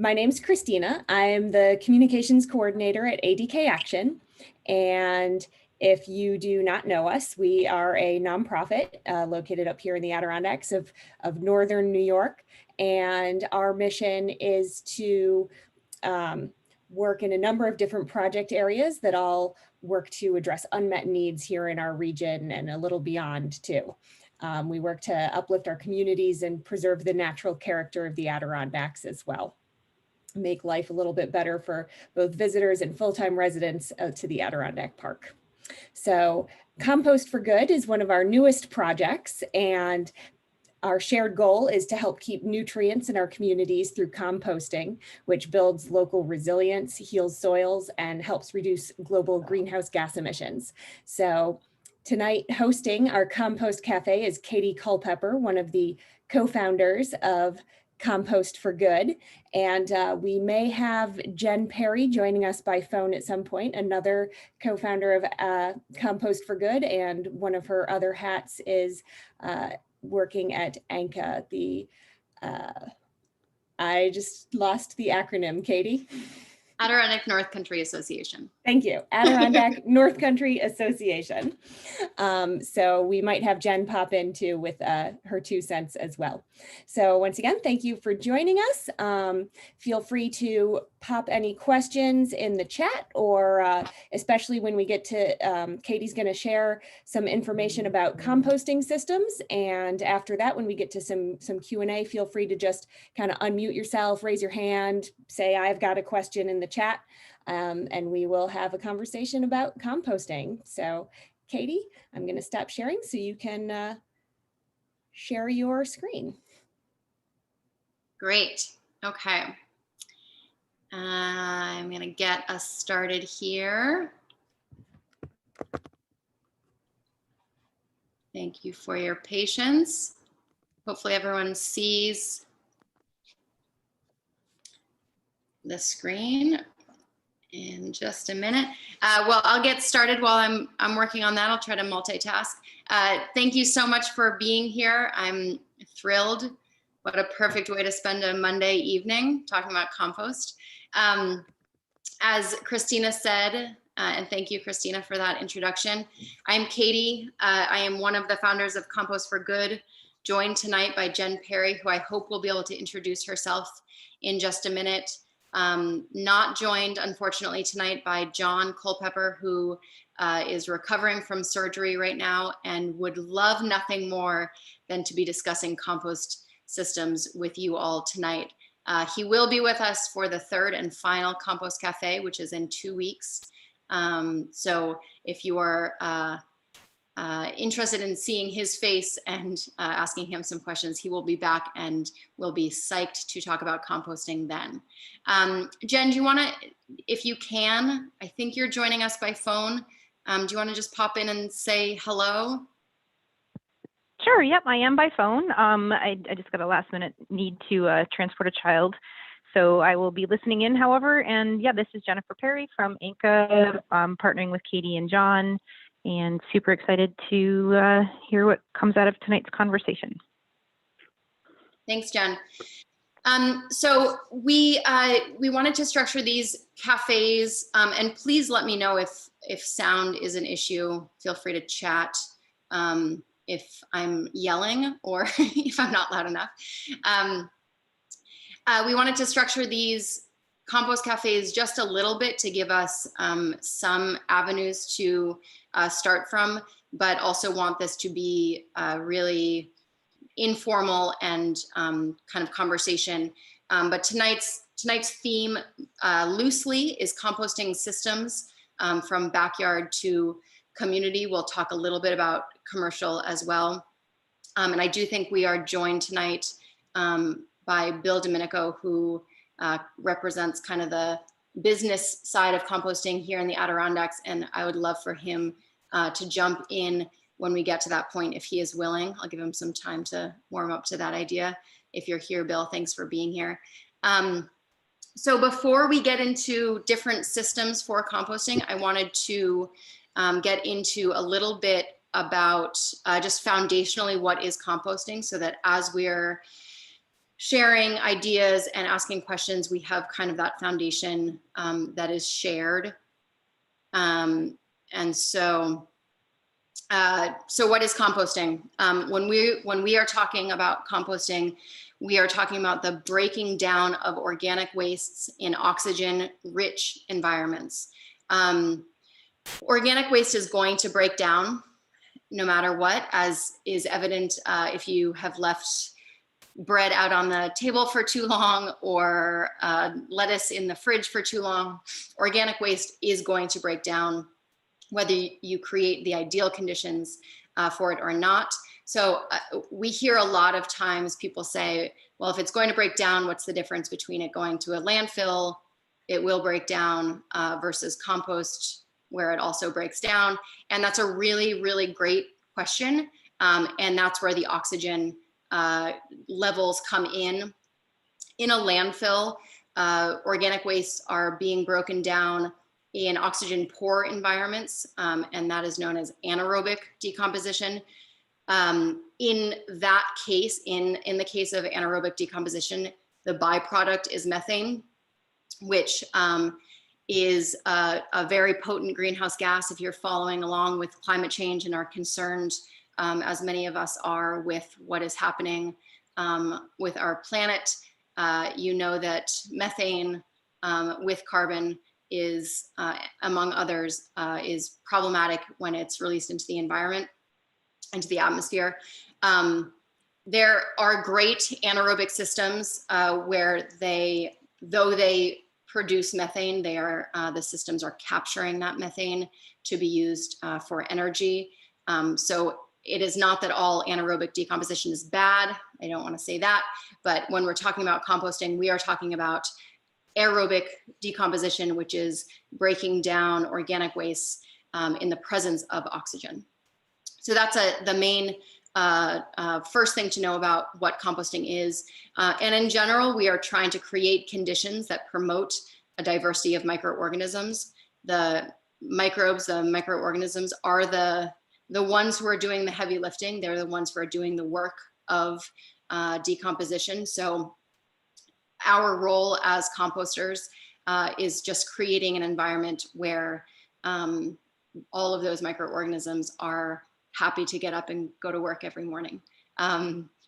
My name's Christina. I'm the communications coordinator at AdkAction. And if you do not know us, we are a nonprofit located up here in the Adirondacks of Northern New York. And our mission is to work in a number of different project areas that all work to address unmet needs here in our region and a little beyond too. We work to uplift our communities and preserve the natural character of the Adirondacks as well. Make life a little bit better for both visitors and full-time residents to the Adirondack Park. So Compost for Good is one of our newest projects, and our shared goal is to help keep nutrients in our communities through composting, which builds local resilience, heals soils, and helps reduce global greenhouse gas emissions. So tonight, hosting our Compost Cafe is Katie Culpepper, one of the co-founders of Compost for Good. And we may have Jen Perry joining us by phone at some point, another co-founder of Compost for Good. And one of her other hats is working at AdkAction, I just lost the acronym, Katie. Adirondack North Country Association. Thank you, Adirondack North Country Association. So we might have Jen pop in too with her 2 cents as well. So once again, thank you for joining us. Feel free to pop any questions in the chat, or especially when we get to, Katie's gonna share some information about composting systems. And after that, when we get to some Q&A, feel free to just kind of unmute yourself, raise your hand, say, I've got a question in the chat, and we will have a conversation about composting. So Katie, I'm going to stop sharing so you can share your screen. Great. Okay. I'm going to get us started here. Thank you for your patience. Hopefully everyone sees the screen in just a minute. Well, I'll get started while I'm working on that. I'll try to multitask. Thank you so much for being here. I'm thrilled. What a perfect way to spend a Monday evening talking about compost. As Christina said, and thank you, Christina, for that introduction. I'm Katie. I am one of the founders of Compost for Good, joined tonight by Jen Perry, who I hope will be able to introduce herself in just a minute. Not joined, unfortunately, tonight by John Culpepper, who is recovering from surgery right now and would love nothing more than to be discussing compost systems with you all tonight. He will be with us for the 3rd and final Compost Cafe, which is in 2 weeks. So if you are interested in seeing his face and asking him some questions, he will be back and will be psyched to talk about composting then. Jen, do you want to, if you can, I think you're joining us by phone. Do you want to just pop in and say hello? Sure, yep, I am by phone. I just got a last minute need to transport a child. So I will be listening in, however, and yeah, this is Jennifer Perry from AdkAction, partnering with Katie and John, and super excited to hear what comes out of tonight's conversation. Thanks, Jen. So we wanted to structure these cafes, and please let me know if sound is an issue. Feel free to chat if I'm yelling or if I'm not loud enough. We wanted to structure these compost cafes just a little bit to give us some avenues to start from, but also want this to be really informal and kind of conversation. But tonight's theme loosely is composting systems from backyard to community. We'll talk a little bit about commercial as well. And I do think we are joined tonight by Bill Domenico, who represents kind of the business side of composting here in the Adirondacks. And I would love for him to jump in when we get to that point, if he is willing. I'll give him some time to warm up to that idea. If you're here, Bill, thanks for being here. So before we get into different systems for composting, I wanted to get into a little bit about just foundationally what is composting, so that as we're sharing ideas and asking questions, we have kind of that foundation that is shared. And so what is composting? When we are talking about composting, we are talking about the breaking down of organic wastes in oxygen-rich environments. Organic waste is going to break down no matter what, as is evident if you have left bread out on the table for too long, or lettuce in the fridge for too long. Organic waste is going to break down, whether you create the ideal conditions for it or not. So we hear a lot of times people say, well, if it's going to break down, what's the difference between it going to a landfill, it will break down, versus compost, where it also breaks down? And that's a really, really great question. And that's where the oxygen levels come in. In a landfill, organic wastes are being broken down in oxygen poor environments, and that is known as anaerobic decomposition. In that case, in the case of anaerobic decomposition, the byproduct is methane, which is a very potent greenhouse gas. If you're following along with climate change and are concerned, as many of us are, with what is happening with our planet, you know that methane with carbon is, among others, is problematic when it's released into the environment, into the atmosphere. There are great anaerobic systems where though they produce methane, the systems are capturing that methane to be used for energy. So it is not that all anaerobic decomposition is bad. I don't want to say that, but when we're talking about composting, we are talking about aerobic decomposition, which is breaking down organic waste in the presence of oxygen. So that's the main first thing to know about what composting is. And in general, we are trying to create conditions that promote a diversity of microorganisms. The microbes, the microorganisms, are the ones who are doing the heavy lifting. They're the ones who are doing the work of decomposition. So our role as composters is just creating an environment where all of those microorganisms are happy to get up and go to work every morning.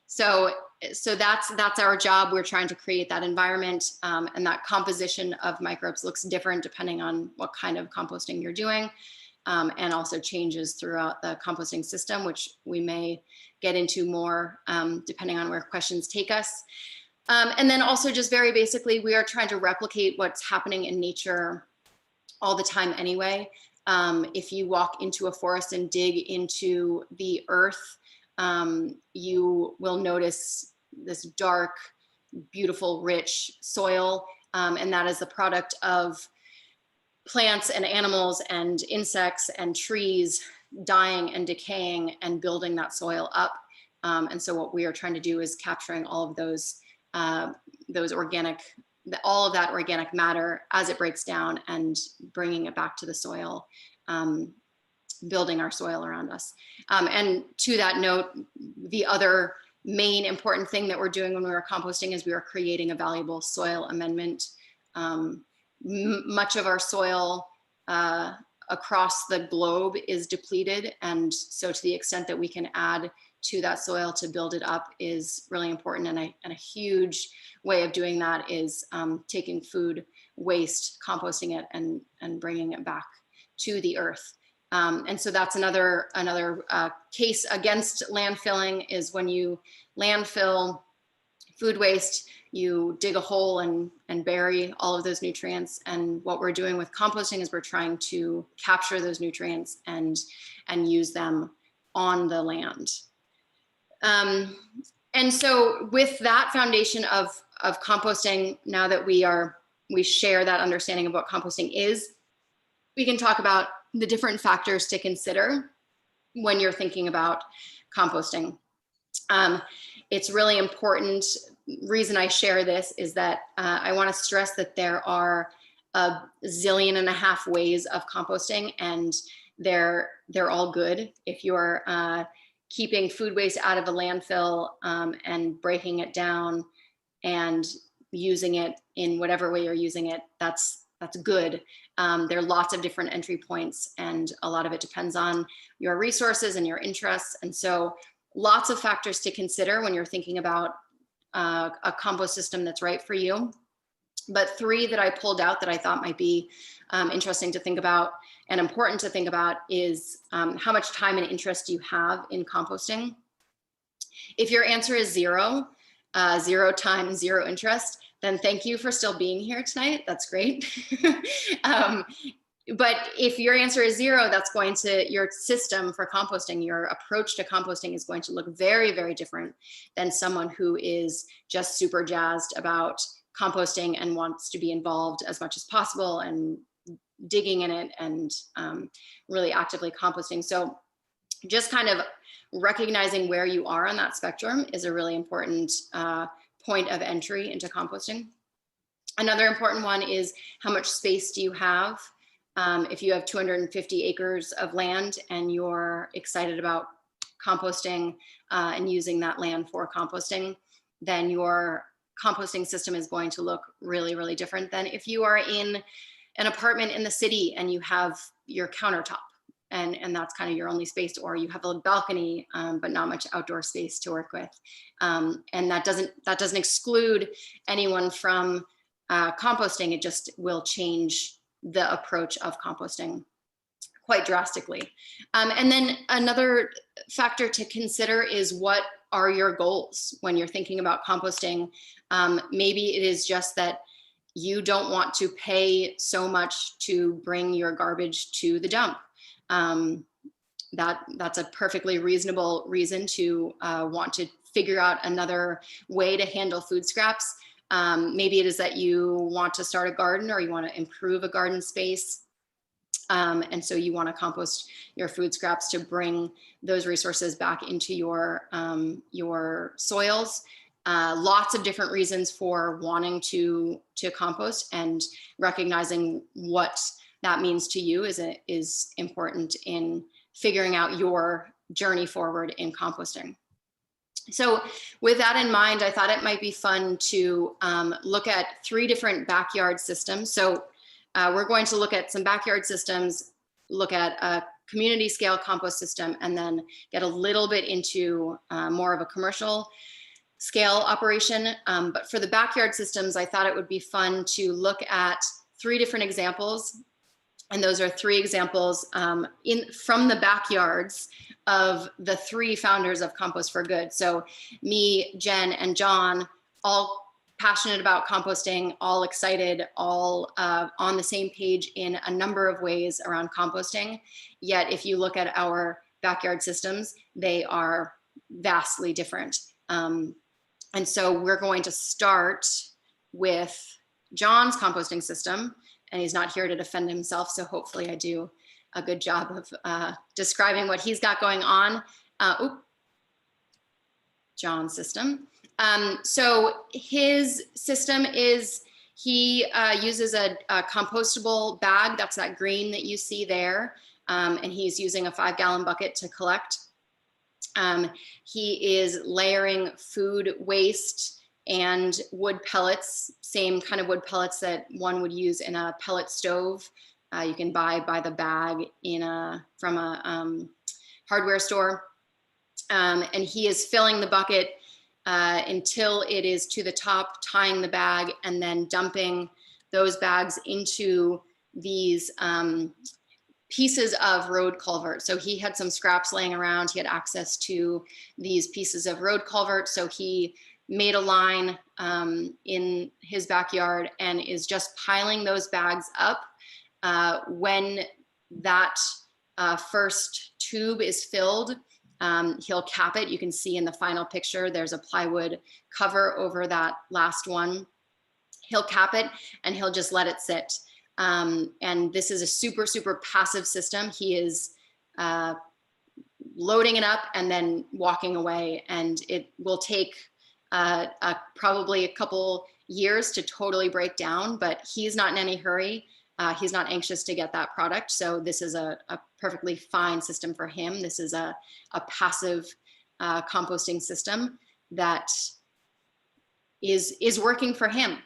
So that's our job. We're trying to create that environment, and that composition of microbes looks different depending on what kind of composting you're doing, and also changes throughout the composting system, which we may get into more depending on where questions take us. And then also, just very basically, we are trying to replicate what's happening in nature all the time anyway. If you walk into a forest and dig into the earth, you will notice this dark, beautiful, rich soil. And that is the product of plants and animals and insects and trees dying and decaying and building that soil up. And so what we are trying to do is capturing all of those organic, all of that organic matter as it breaks down and bringing it back to the soil, building our soil around us. And to that note, the other main important thing that we're doing when we are composting is we are creating a valuable soil amendment. Much of our soil across the globe is depleted. And so to the extent that we can add to that soil to build it up is really important. And a huge way of doing that is taking food waste, composting it, and bringing it back to the earth. And so that's another case against landfilling, is when you landfill food waste, you dig a hole and bury all of those nutrients. And what we're doing with composting is we're trying to capture those nutrients and use them on the land. And so with that foundation of composting, now that we share that understanding of what composting is, we can talk about the different factors to consider when you're thinking about composting. It's really important. Reason I share this is that I want to stress that there are 1.5 zillion ways of composting, and they're all good. If you're keeping food waste out of a landfill and breaking it down and using it in whatever way you're using it, that's good. There are lots of different entry points, and a lot of it depends on your resources and your interests. And so lots of factors to consider when you're thinking about a compost system that's right for you. But 3 that I pulled out that I thought might be interesting to think about and important to think about is how much time and interest you have in composting. If your answer is 0, 0 time, 0 interest, then thank you for still being here tonight. That's great. But if your answer is 0, that's going to, your system for composting, your approach to composting is going to look very, very different than someone who is just super jazzed about composting and wants to be involved as much as possible and digging in it and really actively composting. So just kind of recognizing where you are on that spectrum is a really important point of entry into composting. Another important one is how much space do you have? If you have 250 acres of land and you're excited about composting and using that land for composting, then your composting system is going to look really, really different than if you are in an apartment in the city and you have your countertop and that's kind of your only space, or you have a balcony but not much outdoor space to work with. And that doesn't exclude anyone from composting. It just will change the approach of composting quite drastically. And then another factor to consider is, what are your goals when you're thinking about composting? Maybe it is just that you don't want to pay so much to bring your garbage to the dump. That's a perfectly reasonable reason to want to figure out another way to handle food scraps. Maybe it is that you want to start a garden, or you want to improve a garden space. And so you want to compost your food scraps to bring those resources back into your soils. Lots of different reasons for wanting to compost, and recognizing what that means to you is important in figuring out your journey forward in composting. So with that in mind, I thought it might be fun to look at 3 different backyard systems. So we're going to look at some backyard systems, look at a community scale compost system, and then get a little bit into more of a commercial scale operation. But for the backyard systems, I thought it would be fun to look at 3 different examples. And those are 3 examples from the backyards of the 3 founders of Compost for Good. So me, Jen, and John, all passionate about composting, all excited, all on the same page in a number of ways around composting. Yet if you look at our backyard systems, they are vastly different. And so we're going to start with John's composting system, and he's not here to defend himself, so hopefully I do a good job of describing what he's got going on. John's system. So his system is, he uses a compostable bag, that's that green that you see there, and he's using a 5-gallon bucket to collect. He is layering food waste and wood pellets, same kind of wood pellets that one would use in a pellet stove. You can buy by the bag from a hardware store. And he is filling the bucket until it is to the top, tying the bag, and then dumping those bags into these pieces of road culvert. So he had some scraps laying around. He had access to these pieces of road culvert. So he made a line in his backyard and is just piling those bags up. When that first tube is filled, he'll cap it. You can see in the final picture, there's a plywood cover over that last one. He'll cap it and he'll just let it sit. And this is a super, super passive system. He is loading it up and then walking away, and it will take probably a couple years to totally break down, but he's not in any hurry. He's not anxious to get that product. So this is a perfectly fine system for him. This is a passive composting system that is working for him.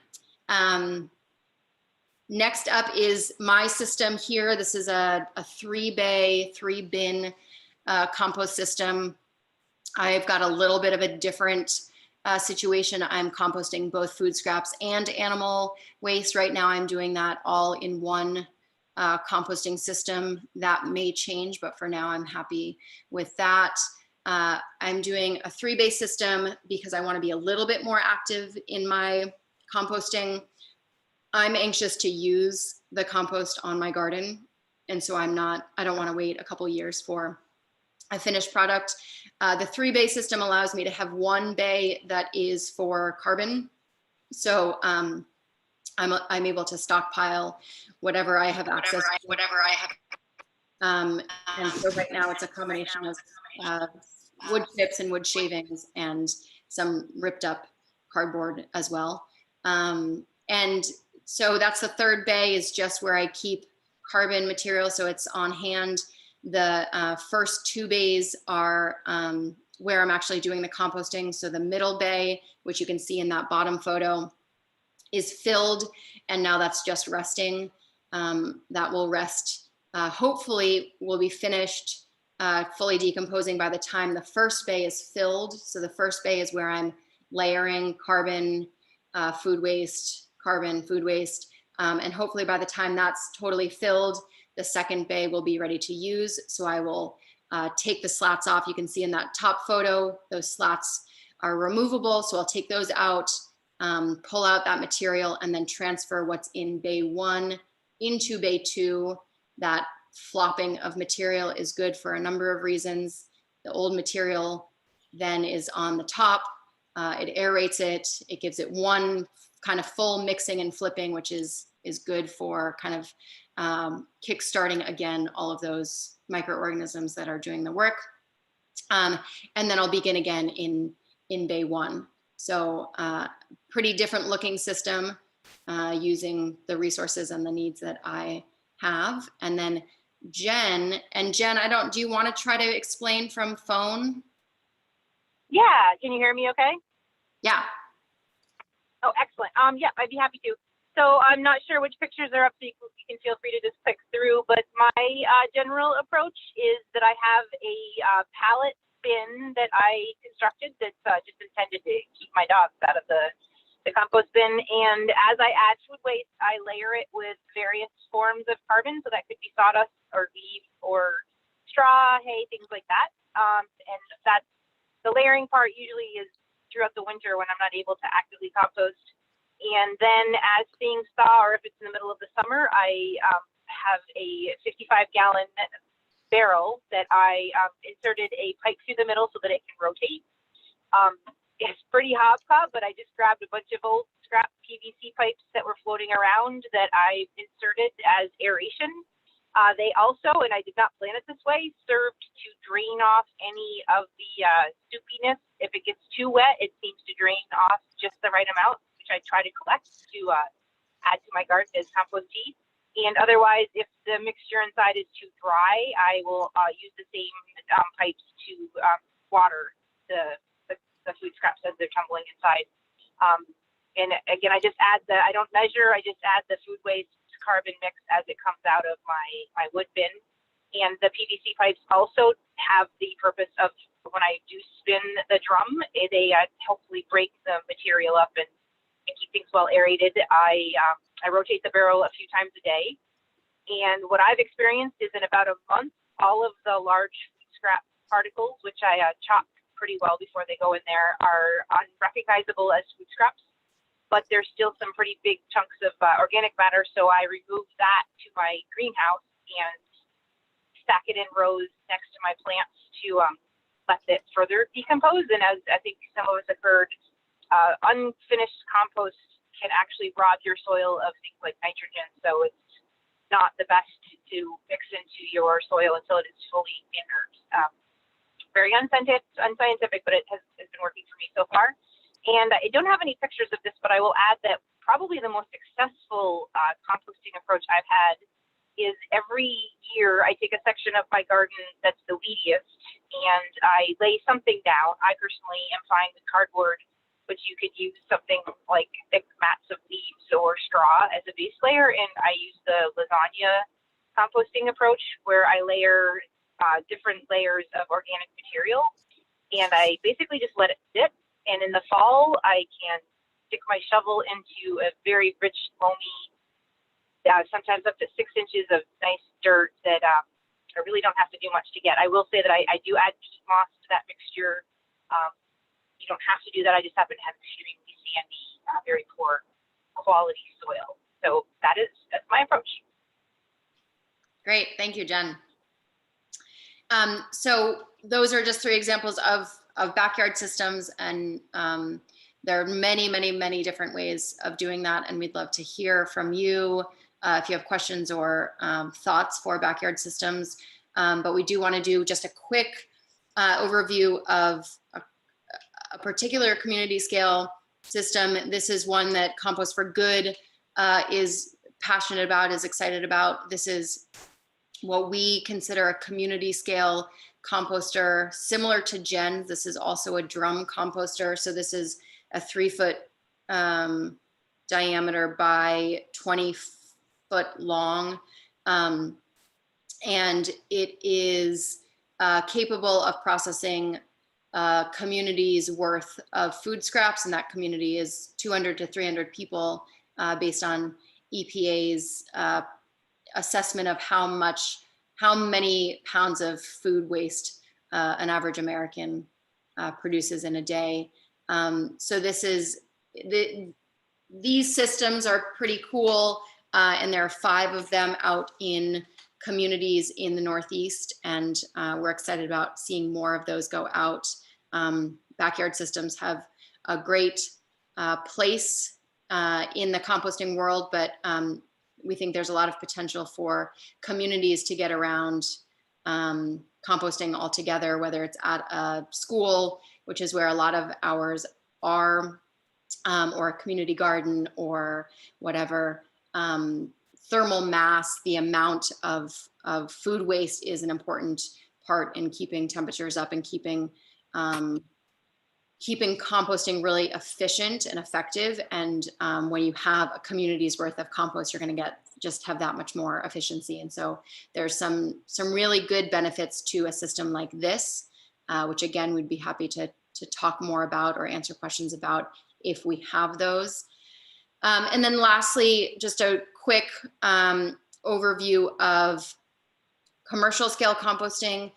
Next up is my system here. This is a 3-bay, 3-bin compost system. I've got a little bit of a different situation. I'm composting both food scraps and animal waste. Right now I'm doing that all in one composting system. That may change, but for now I'm happy with that. I'm doing a 3-bay system because I want to be a little bit more active in my composting. I'm anxious to use the compost on my garden. And so I don't want to wait a couple years for a finished product. The 3-bay system allows me to have 1 bay that is for carbon. So I'm able to stockpile whatever I have access to. And so right now it's a combination of wood chips and wood shavings and some ripped up cardboard as well. And so that's the 3rd bay, is just where I keep carbon material. So it's on hand. The first 2 bays are where I'm actually doing the composting. So the middle bay, which you can see in that bottom photo, is filled, and now that's just resting. That will rest, hopefully will be finished fully decomposing by the time the 1st bay is filled. So the 1st bay is where I'm layering carbon, food waste, carbon, food waste. And hopefully by the time that's totally filled, the 2nd bay will be ready to use. So I will take the slats off. You can see in that top photo, those slats are removable. So I'll take those out, pull out that material, and then transfer what's in bay 1 into bay 2. That flopping of material is good for a number of reasons. The old material then is on the top. It aerates it. It gives it one kind of full mixing and flipping, which is good for kind of kickstarting again all of those microorganisms that are doing the work. And then I'll begin again in bay 1. So pretty different looking system using the resources and the needs that I have. And then Jen, do you want to try to explain from phone? Yeah, can you hear me okay? Yeah. Oh, excellent. Yeah, I'd be happy to. So I'm not sure which pictures are up, so you can feel free to just click through, but my general approach is that I have a pallet bin that I constructed that's just intended to keep my dogs out of the compost bin. And as I add food waste, I layer it with various forms of carbon. So that could be sawdust or leaves or straw, hay, things like that. And that's the layering part usually is throughout the winter when I'm not able to actively compost. And then as things thaw, or if it's in the middle of the summer, I have a 55-gallon barrel that I inserted a pipe through the middle so that it can rotate. It's pretty hopscotch, but I just grabbed a bunch of old scrap PVC pipes that were floating around that I inserted as aeration. They also, and I did not plan it this way, served to drain off any of the soupiness. If it gets too wet, it seems to drain off just the right amount, which I try to collect to add to my garden as compost tea. And otherwise, if the mixture inside is too dry, I will use the same pipes to water the food scraps as they're tumbling inside. And again, I just add I don't measure, I just add the food waste carbon mix as it comes out of my wood bin. And the PVC pipes also have the purpose of, when I do spin the drum, they hopefully break the material up and keep things well aerated. I rotate the barrel a few times a day. And what I've experienced is in about a month, all of the large food scrap particles, which I chop pretty well before they go in there, are unrecognizable as food scraps. But there's still some pretty big chunks of organic matter. So I remove that to my greenhouse and stack it in rows next to my plants to let it further decompose. And as I think some of us have heard, unfinished compost can actually rob your soil of things like nitrogen. So it's not the best to mix into your soil until it is fully inert. Very unscientific, but it has been working for me so far. And I don't have any pictures of this, but I will add that probably the most successful composting approach I've had is every year I take a section of my garden that's the weediest and I lay something down. I personally am fine with cardboard but you could use something like thick mats of leaves or straw as a base layer. And I use the lasagna composting approach, where I layer different layers of organic material, and I basically just let it sit. And in the fall, I can stick my shovel into a very rich, loamy, sometimes up to 6 inches of nice dirt that I really don't have to do much to get. I will say that I do add peat moss to that mixture. You don't have to do that. I just happen to have extremely sandy, very poor quality soil. So that's my approach. Great, thank you, Jen. So those are just 3 examples of backyard systems, and there are many, many, many different ways of doing that, and we'd love to hear from you if you have questions or thoughts for backyard systems. But we do want to do just a quick overview of a particular community scale system. This is one that Compost for Good is passionate about, is excited about. This is what we consider a community scale composter, similar to Jen's. This is also a drum composter. So this is a 3-foot diameter by 20-foot long. And it is capable of processing community's worth of food scraps. And that community is 200 to 300 people based on EPA's assessment of how many pounds of food waste an average American produces in a day. So these systems are pretty cool, and there are 5 of them out in communities in the Northeast, and we're excited about seeing more of those go out. Backyard systems have a great place in the composting world, but we think there's a lot of potential for communities to get around composting altogether, whether it's at a school, which is where a lot of ours are, or a community garden or whatever. Thermal mass, the amount of food waste, is an important part in keeping temperatures up and keeping composting really efficient and effective. And when you have a community's worth of compost, you're going to just have that much more efficiency. And so there's some really good benefits to a system like this, which again, we'd be happy to talk more about or answer questions about if we have those. And then lastly, just a quick overview of commercial scale composting.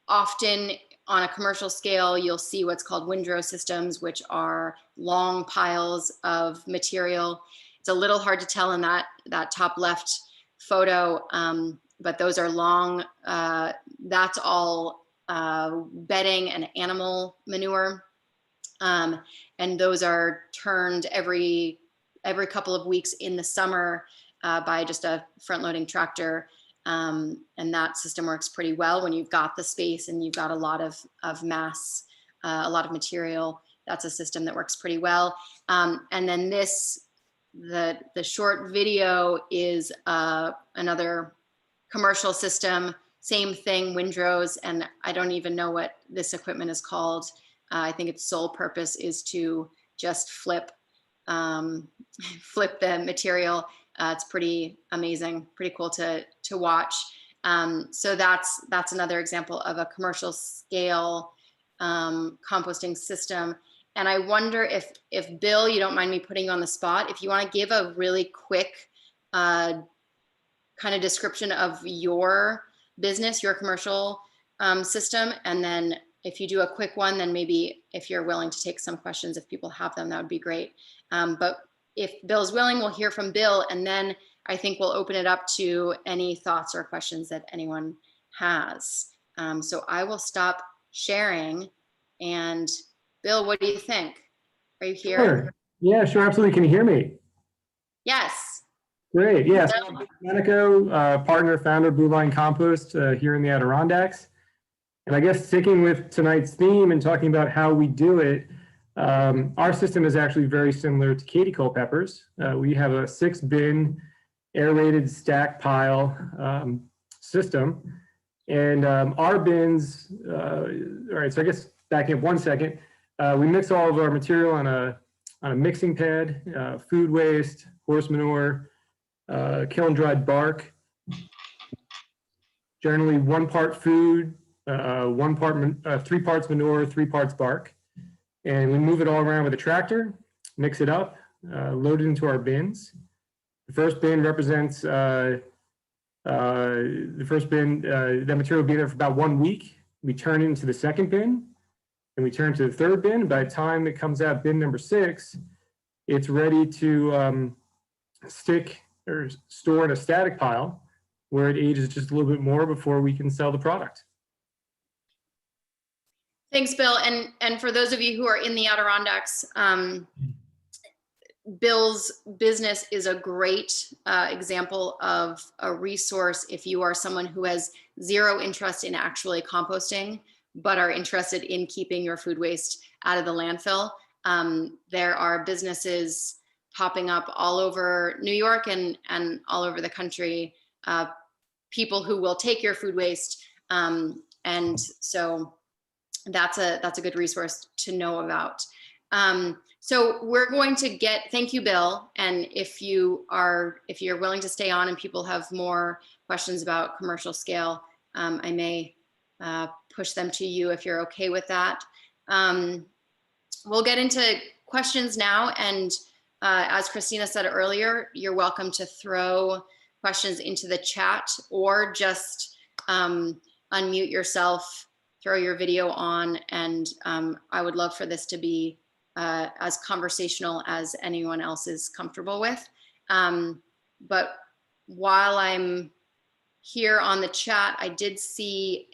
Often on a commercial scale, you'll see what's called windrow systems, which are long piles of material. It's a little hard to tell in that top left photo, but those are long. That's all bedding and animal manure. And those are turned every couple of weeks in the summer by just a front-loading tractor. And that system works pretty well when you've got the space and you've got a lot of mass, a lot of material. That's a system that works pretty well. And then the short video is another commercial system, same thing, windrows, and I don't even know what this equipment is called. I think its sole purpose is to just flip the material. It's pretty amazing, pretty cool to watch. So that's another example of a commercial scale composting system. And I wonder if Bill, you don't mind me putting you on the spot, if you want to give a really quick kind of description of your business, your commercial system, and then if you do a quick one, then maybe if you're willing to take some questions, if people have them, that would be great. But if Bill's willing, we'll hear from Bill, and then I think we'll open it up to any thoughts or questions that anyone has. So I will stop sharing. And Bill, what do you think? Are you here? Sure. Yeah, sure, absolutely. Can you hear me? Yes. Great, yes. Domenico, partner, founder of Blue Line Compost here in the Adirondacks. And I guess sticking with tonight's theme and talking about how we do it, our system is actually very similar to Katie Culpepper's. We have a 6-bin aerated stack pile system. And our bins, all right, so I guess backing up one second, We mix all of our material on a mixing pad, food waste, horse manure, kiln dried bark, generally 1 part food, 3 parts manure, 3 parts bark. And we move it all around with a tractor, mix it up, load it into our bins. The first bin represents that material will be there for about 1 week. We turn it into the second bin, and we turn to the third bin. By the time it comes out bin number 6, it's ready to stick or store in a static pile where it ages just a little bit more before we can sell the product. Thanks, Bill. And for those of you who are in the Adirondacks, Bill's business is a great example of a resource if you are someone who has zero interest in actually composting, but are interested in keeping your food waste out of the landfill. There are businesses popping up all over New York and all over the country, people who will take your food waste. And so that's a good resource to know about. So we're going to thank you, Bill. And if you're willing to stay on and people have more questions about commercial scale, I may push them to you if you're okay with that. We'll get into questions now. And as Christina said earlier, you're welcome to throw questions into the chat or just unmute yourself, throw your video on, and I would love for this to be as conversational as anyone else is comfortable with. But while I'm here on the chat, I did see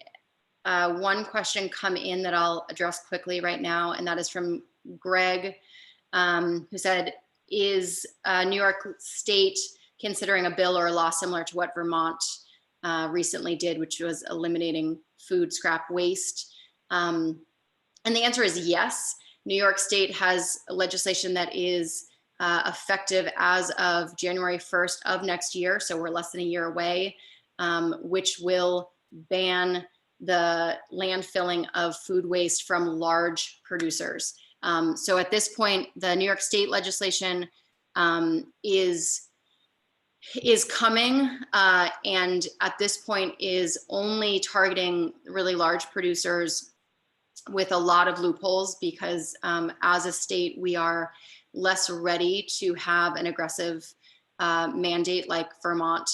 one question come in that I'll address quickly right now, and that is from Greg, who said, is New York State considering a bill or a law similar to what Vermont recently did, which was eliminating food scrap waste? And the answer is yes. New York State has legislation that is effective as of January 1st of next year, so we're less than a year away, which will ban the landfilling of food waste from large producers. So at this point, the New York State legislation is coming, and at this point is only targeting really large producers with a lot of loopholes, because as a state, we are less ready to have an aggressive mandate like Vermont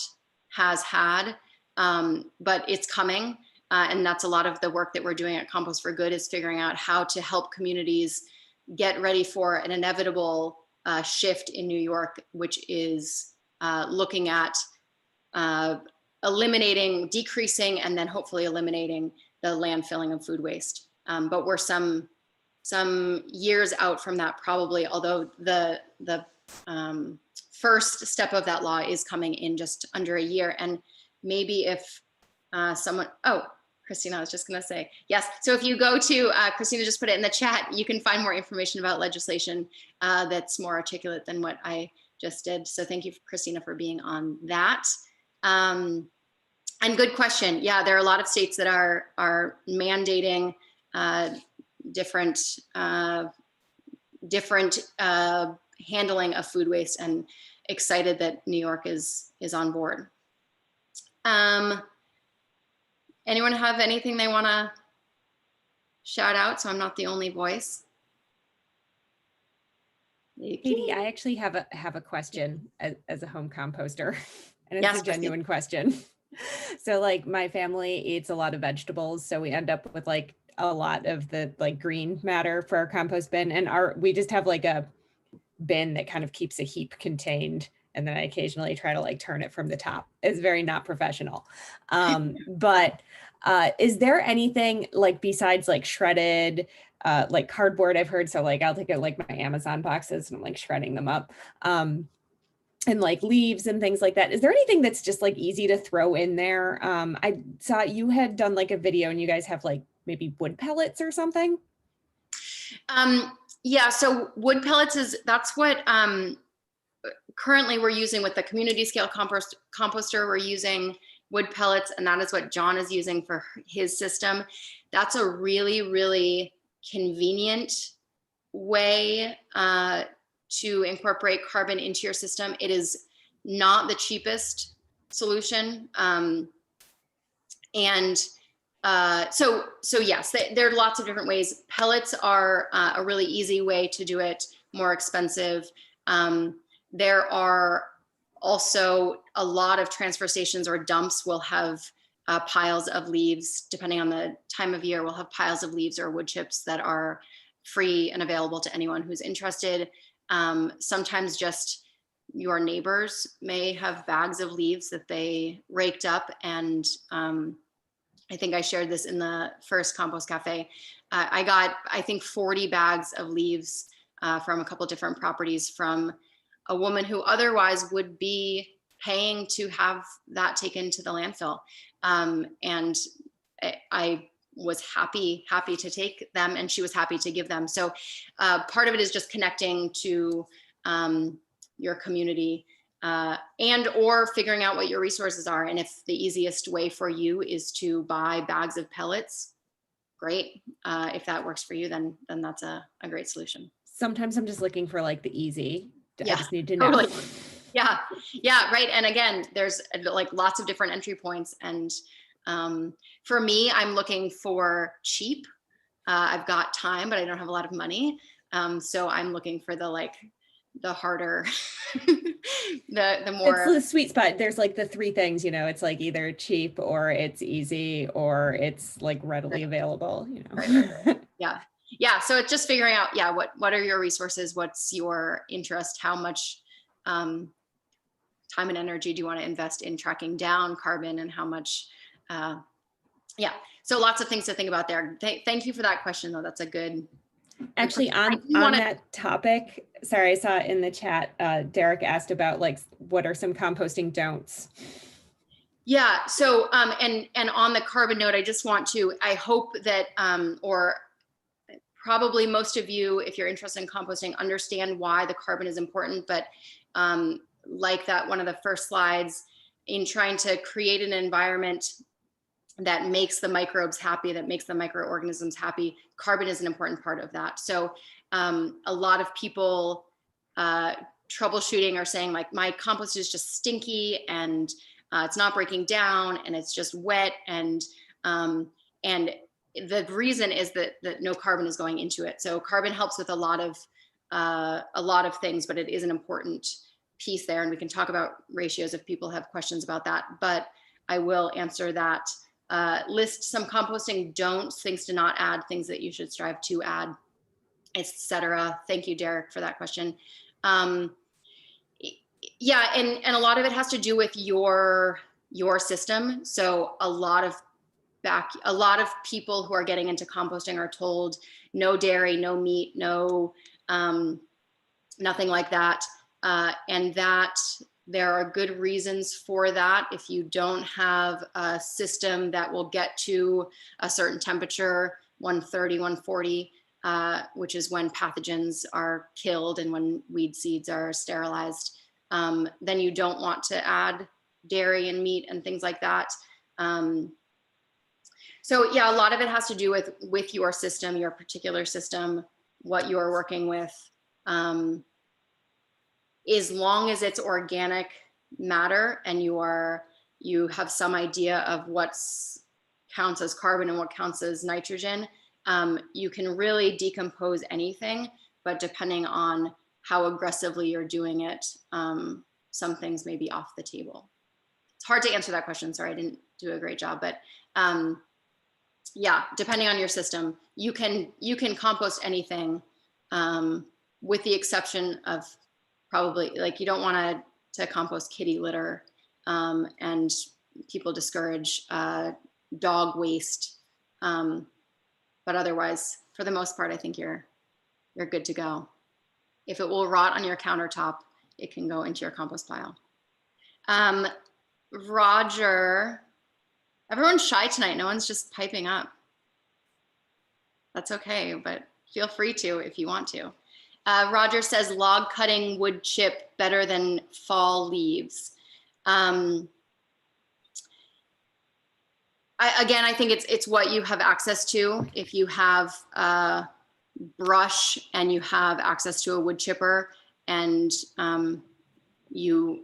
has had, but it's coming. And that's a lot of the work that we're doing at Compost for Good, is figuring out how to help communities get ready for an inevitable shift in New York, which is looking at eliminating, decreasing, and then hopefully eliminating the landfilling of food waste. But we're some years out from that probably, although the first step of that law is coming in just under a year. And maybe if someone, Christina, I was just gonna say, yes. So if you go to, Christina just put it in the chat, you can find more information about legislation that's more articulate than what I just did. So thank you, Christina, for being on that. And good question. Yeah, there are a lot of states that are mandating different handling of food waste, and excited that New York is on board. Anyone have anything they want to shout out, so I'm not the only voice? Katie, I actually have a question as a home composter, and it's Yes, a genuine question. So like my family eats a lot of vegetables, so we end up with like a lot of the like green matter for our compost bin, and we just have like a bin that kind of keeps a heap contained, and then I occasionally try to like turn it from the top. It's very not professional. But is there anything like besides like shredded like cardboard, I've heard, so like I'll take like my Amazon boxes and I'm like shredding them up, and like leaves and things like that. Is there anything that's just like easy to throw in there? I saw you had done like a video, and you guys have like maybe wood pellets or something. Yeah, so wood pellets that's what currently we're using with the community scale composter. We're using wood pellets, and that is what John is using for his system. That's a really, really convenient way to incorporate carbon into your system. It is not the cheapest solution. So yes, there are lots of different ways. Pellets are a really easy way to do it, more expensive. There are also a lot of transfer stations or dumps will have piles of leaves, depending on the time of year, we'll have piles of leaves or wood chips that are free and available to anyone who's interested. Sometimes just your neighbors may have bags of leaves that they raked up, and I think I shared this in the first Compost Cafe. I got, I think, 40 bags of leaves from a couple different properties from a woman who otherwise would be paying to have that taken to the landfill. And I was happy to take them, and she was happy to give them. So part of it is just connecting to your community and or figuring out what your resources are. And if the easiest way for you is to buy bags of pellets, great. If that works for you, then that's a great solution. Sometimes I'm just looking for like the easy. Yeah, I just need to know. Totally. Yeah, right. And again, there's like lots of different entry points. And for me, I'm looking for cheap. I've got time, but I don't have a lot of money. So I'm looking for the harder, the more. It's the sweet spot. There's like the three things, it's like either cheap or it's easy or it's like readily available, Right. Yeah. So it's just figuring out, what are your resources? What's your interest? How much time and energy do you want to invest in tracking down carbon, and how much, so lots of things to think about there. Thank you for that question, though. That's a good. Actually, on that topic, sorry, I saw in the chat, Derek asked about like, what are some composting don'ts? Yeah, so, and on the carbon note, I just want to, I hope that, or probably most of you, if you're interested in composting, understand why the carbon is important, but like that one of the first slides, in trying to create an environment that makes the microbes happy, that makes the microorganisms happy, carbon is an important part of that. So a lot of people troubleshooting are saying like, my compost is just stinky and it's not breaking down and it's just wet. And the reason is that no carbon is going into it. So carbon helps with a lot of things, but it is an important piece there. And we can talk about ratios if people have questions about that, but I will answer that. List some composting don'ts, things to not add, things that you should strive to add, etc. Thank you, Derek, for that question. Yeah, and a lot of it has to do with your system. So a lot of people who are getting into composting are told no dairy, no meat, no nothing like that, and that there are good reasons for that. If you don't have a system that will get to a certain temperature, 130, 140, which is when pathogens are killed and when weed seeds are sterilized, then you don't want to add dairy and meat and things like that. So yeah, a lot of it has to do with your system, your particular system, what you're working with. As long as it's organic matter and you have some idea of what counts as carbon and what counts as nitrogen, you can really decompose anything, but depending on how aggressively you're doing it, some things may be off the table. It's hard to answer that question. Sorry, I didn't do a great job, but yeah, depending on your system, you can compost anything, with the exception of probably, like, you don't want to compost kitty litter, and people discourage dog waste, but otherwise, for the most part, I think you're good to go. If it will rot on your countertop, it can go into your compost pile. Roger, everyone's shy tonight. No one's just piping up. That's okay, but feel free to if you want to. Roger says log cutting wood chip better than fall leaves. Again, I think it's what you have access to. If you have brush and you have access to a wood chipper and you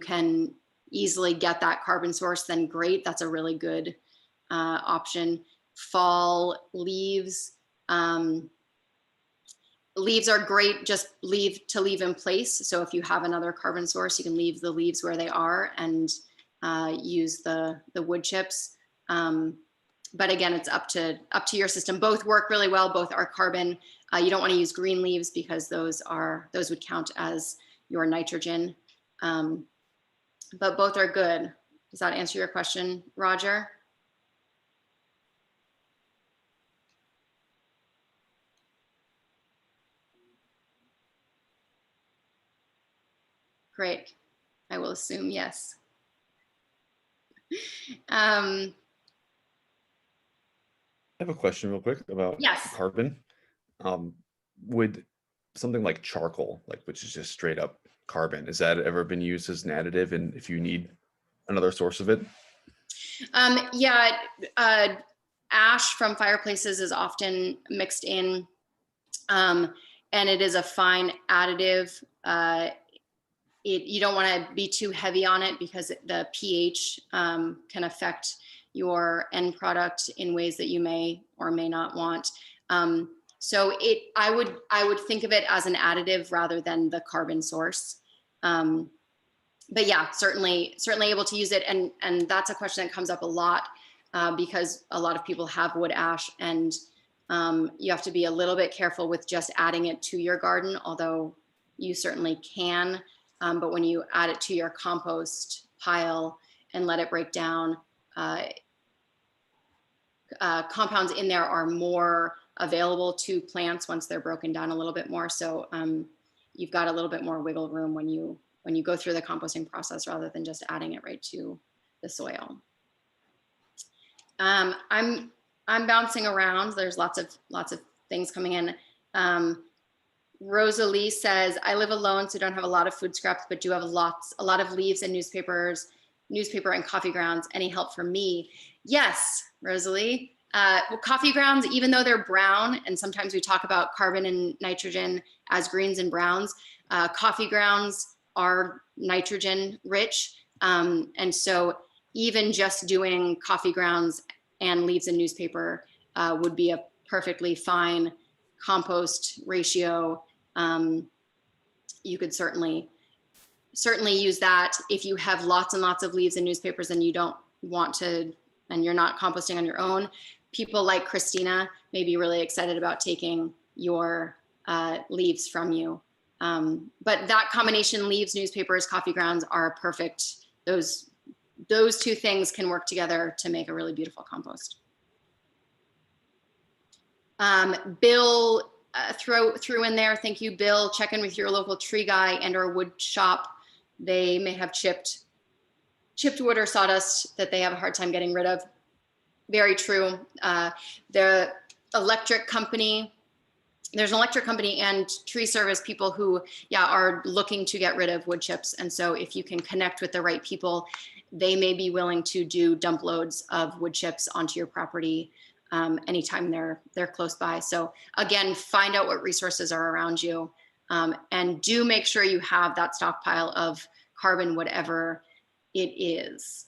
can easily get that carbon source, then great. That's a really good option. Fall leaves. Leaves are great, just leave in place. So if you have another carbon source, you can leave the leaves where they are and use the wood chips. But again, it's up to your system. Both work really well. Both are carbon. You don't want to use green leaves because those would count as your nitrogen. But both are good. Does that answer your question, Roger? Great. I will assume yes. I have a question real quick about Yes. carbon. Would something like charcoal, which is just straight up carbon, has that ever been used as an additive? And if you need another source of it? Yeah, ash from fireplaces is often mixed in, and it is a fine additive. You don't want to be too heavy on it because the pH can affect your end product in ways that you may or may not want. So I would think of it as an additive rather than the carbon source. But yeah, certainly able to use it. And that's a question that comes up a lot because a lot of people have wood ash, and you have to be a little bit careful with just adding it to your garden, although you certainly can. But when you add it to your compost pile and let it break down, compounds in there are more available to plants once they're broken down a little bit more. So you've got a little bit more wiggle room when you go through the composting process rather than just adding it right to the soil. I'm bouncing around. There's lots of things coming in. Rosalie says, I live alone, so don't have a lot of food scraps, but do have a lot of leaves and newspaper and coffee grounds. Any help for me? Yes, Rosalie. Well, coffee grounds, even though they're brown, and sometimes we talk about carbon and nitrogen as greens and browns, coffee grounds are nitrogen rich. And so even just doing coffee grounds and leaves and newspaper would be a perfectly fine compost ratio. You could certainly use that. If you have lots and lots of leaves and newspapers and you don't want to, and you're not composting on your own, people like Christina may be really excited about taking your leaves from you. But that combination, leaves, newspapers, coffee grounds, are perfect. Those two things can work together to make a really beautiful compost. Bill threw in there, thank you, Bill. Check in with your local tree guy and or wood shop. They may have chipped wood or sawdust that they have a hard time getting rid of. Very true. The electric company, there's an electric company and tree service people who, are looking to get rid of wood chips. And so if you can connect with the right people, they may be willing to do dump loads of wood chips onto your property anytime they're close by. So again, find out what resources are around you, and do make sure you have that stockpile of carbon, whatever it is.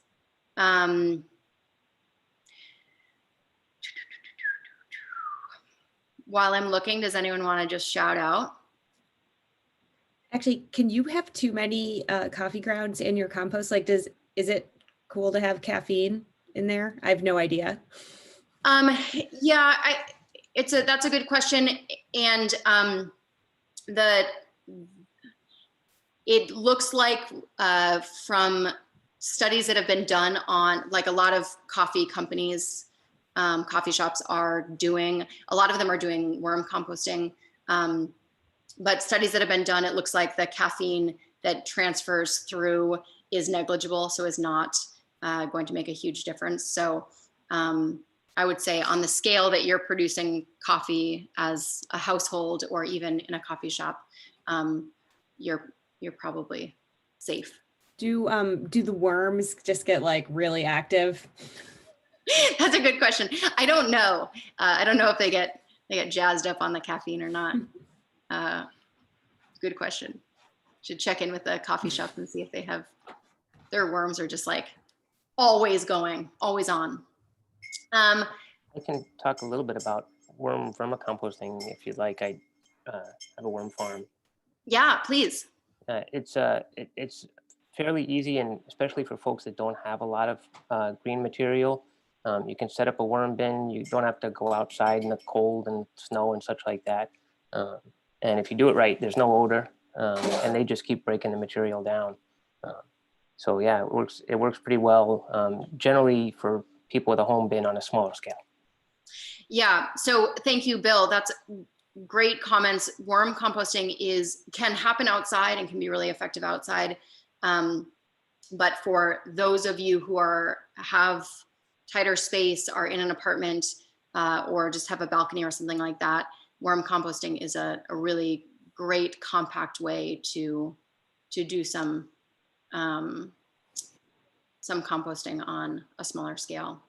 While I'm looking, does anyone want to just shout out? Actually, can you have too many coffee grounds in your compost? Is it cool to have caffeine in there? I have no idea. Yeah, that's a good question. And it looks like from studies that have been done on, a lot of coffee companies, coffee shops are doing, a lot of them are doing worm composting. But studies that have been done, it looks like the caffeine that transfers through is negligible, so is not going to make a huge difference. So I would say on the scale that you're producing coffee as a household or even in a coffee shop, you're probably safe. Do the worms just get really active? That's a good question. I don't know. I don't know if they get they get jazzed up on the caffeine or not. Good question. Should check in with the coffee shops and see if they have, their worms are just like always going, always on. I can talk a little bit about worm vermicomposting if you'd like. I have a worm farm. Yeah, please. It's fairly easy, and especially for folks that don't have a lot of green material. You can set up a worm bin. You don't have to go outside in the cold and snow and such like that. And if you do it right, there's no odor, and they just keep breaking the material down. So yeah, it works pretty well, generally for people with a home bin on a smaller scale. Yeah, so thank you, Bill. That's great comments. Worm composting can happen outside and can be really effective outside. But for those of you who have tighter space, are in an apartment, or just have a balcony or something like that, worm composting is a really great compact way to do some composting on a smaller scale.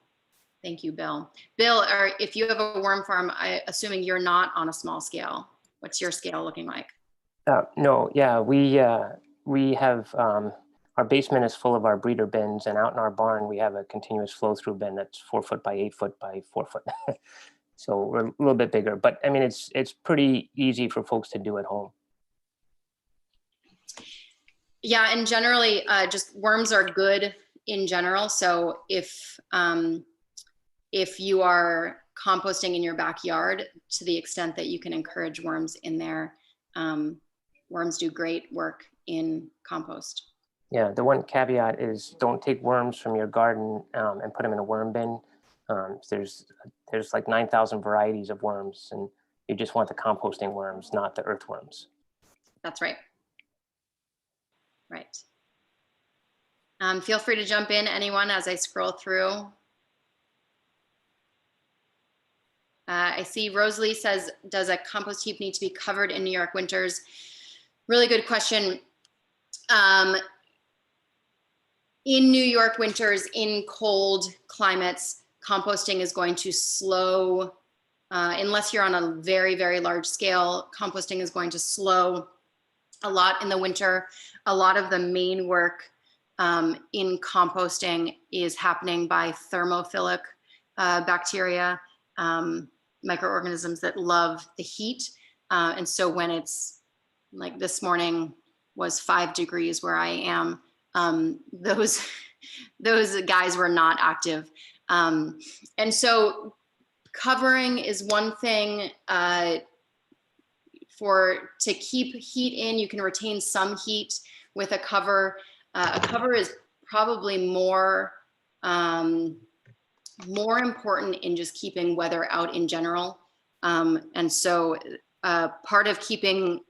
Thank you, Bill. Bill, if you have a worm farm, assuming you're not on a small scale, what's your scale looking like? No, yeah, we have, our basement is full of our breeder bins, and out in our barn, we have a continuous flow through bin that's 4 foot by 8 foot by 4 foot. So we're a little bit bigger, but I mean, it's pretty easy for folks to do at home. Yeah, and generally, just worms are good in general. So if you are composting in your backyard, to the extent that you can encourage worms in there, worms do great work in compost. Yeah, the one caveat is don't take worms from your garden and put them in a worm bin. There's like 9,000 varieties of worms, and you just want the composting worms, not the earthworms. That's right. Right. Feel free to jump in, anyone, as I scroll through. I see Rosalie says, does a compost heap need to be covered in New York winters? Really good question. In New York winters, in cold climates, composting is going to slow, unless you're on a very, very large scale, composting is going to slow a lot in the winter. A lot of the main work in composting is happening by thermophilic bacteria, microorganisms that love the heat. And so when it's like this morning was 5 degrees where I am, those guys were not active. And so covering is one thing to keep heat in. You can retain some heat with a cover. A cover is probably more important in just keeping weather out in general. And so part of keeping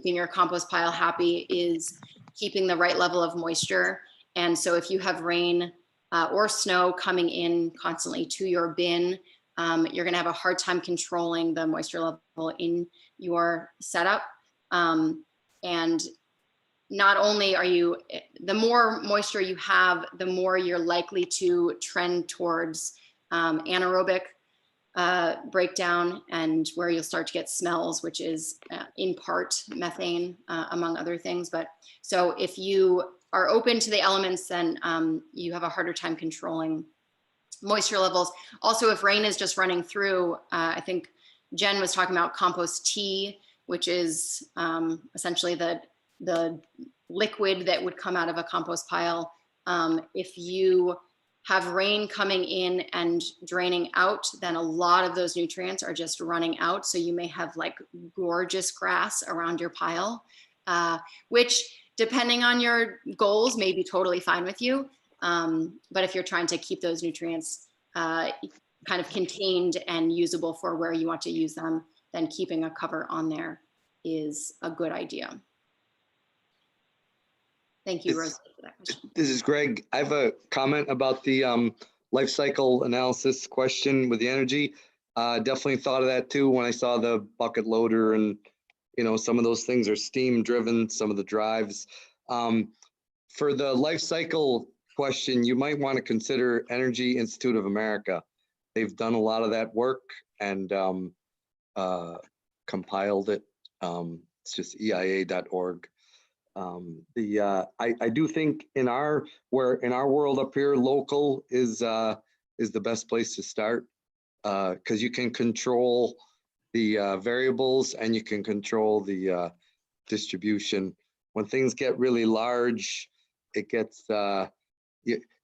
your compost pile happy is keeping the right level of moisture. And so if you have rain or snow coming in constantly to your bin, you're gonna have a hard time controlling the moisture level in your setup. And not only the more moisture you have, the more you're likely to trend towards anaerobic breakdown, and where you'll start to get smells, which is in part methane, among other things. But so if you are open to the elements, then you have a harder time controlling moisture levels. Also, if rain is just running through, I think Jen was talking about compost tea, which is essentially the liquid that would come out of a compost pile. If you have rain coming in and draining out, then a lot of those nutrients are just running out. So you may have like gorgeous grass around your pile, which depending on your goals may be totally fine with you. But if you're trying to keep those nutrients kind of contained and usable for where you want to use them, then keeping a cover on there is a good idea. Thank you, Rosie, for that question. This is Greg. I have a comment about the life cycle analysis question with the energy. Definitely thought of that too when I saw the bucket loader, and some of those things are steam driven, some of the drives. For the life cycle question, you might want to consider Energy Institute of America. They've done a lot of that work, and compiled it. It's just eia.org. I do think in our world up here, local is the best place to start, because you can control the variables and you can control the distribution. When things get really large, it gets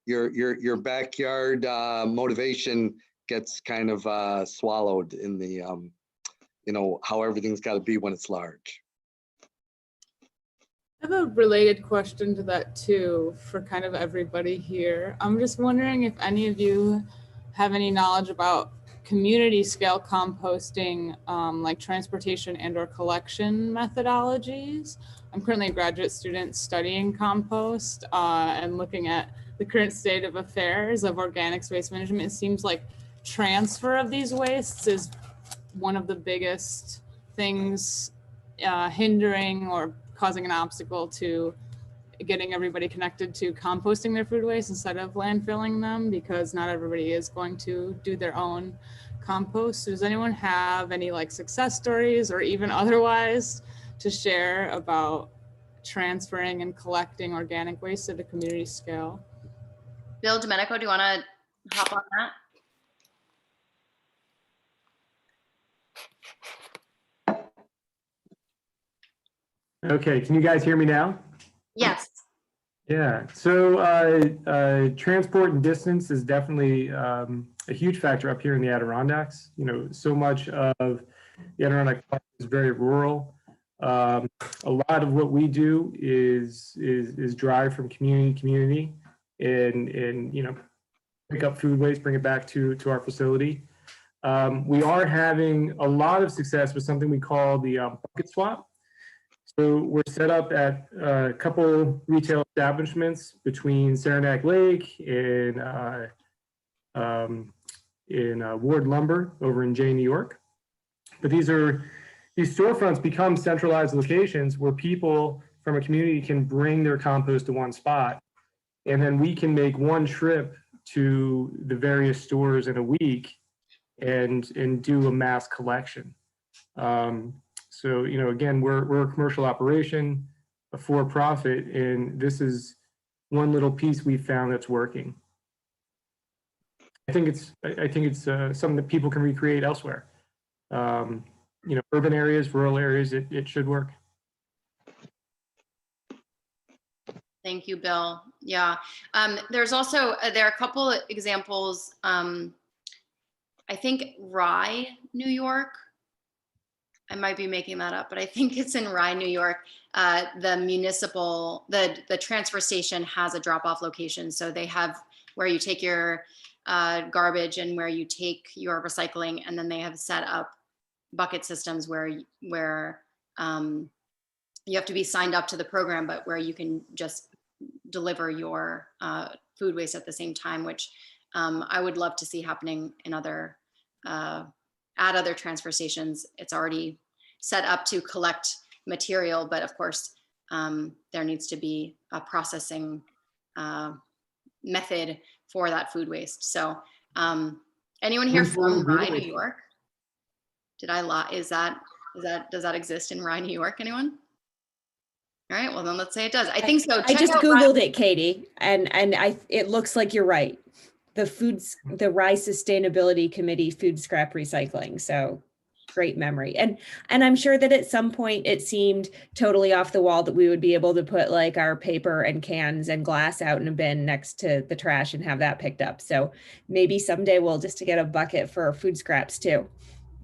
your backyard motivation gets kind of swallowed in the how everything's got to be when it's large. I have a related question to that too, for kind of everybody here. I'm just wondering if any of you have any knowledge about community scale composting, like transportation and/or collection methodologies. I'm currently a graduate student studying compost and looking at the current state of affairs of organics waste management. It seems like transfer of these wastes is one of the biggest things hindering or causing an obstacle to getting everybody connected to composting their food waste instead of landfilling them, because not everybody is going to do their own compost. So does anyone have any like success stories or even otherwise to share about transferring and collecting organic waste at a community scale? Bill, Domenico, do you want to hop on that? Okay, can you guys hear me now? Yes. Yeah, so transport and distance is definitely a huge factor up here in the Adirondacks. So much of the Adirondack Park is very rural. A lot of what we do is drive from community to community and pick up food waste, bring it back to our facility. We are having a lot of success with something we call the bucket swap. So we're set up at a couple retail establishments between Saranac Lake and in Ward Lumber over in Jay, New York. But these storefronts become centralized locations where people from a community can bring their compost to one spot, and then we can make one trip to the various stores in a week and do a mass collection. So, again, we're a commercial operation, a for-profit, and this is one little piece we've found that's working. I think it's something that people can recreate elsewhere. Urban areas, rural areas, it should work. Thank you, Bill. Yeah, there's also, there are a couple of examples. I think Rye, New York, I might be making that up, but I think it's in Rye, New York. The municipal, the transfer station has a drop-off location. So they have where you take your garbage and where you take your recycling, and then they have set up bucket systems where you have to be signed up to the program, but where you can just deliver your food waste at the same time, which I would love to see happening in other at other transfer stations. It's already set up to collect material, but of course, there needs to be a processing method for that food waste. So anyone here from Rye, New York? Did I lie? Does that exist in Rye, New York? Anyone? All right, well then let's say it does. I think so. I just Googled it, Katie, and it looks like you're right. The Rye Sustainability Committee food scrap recycling. So great memory. And I'm sure that at some point it seemed totally off the wall that we would be able to put like our paper and cans and glass out in a bin next to the trash and have that picked up. So maybe someday we'll just get a bucket for food scraps too.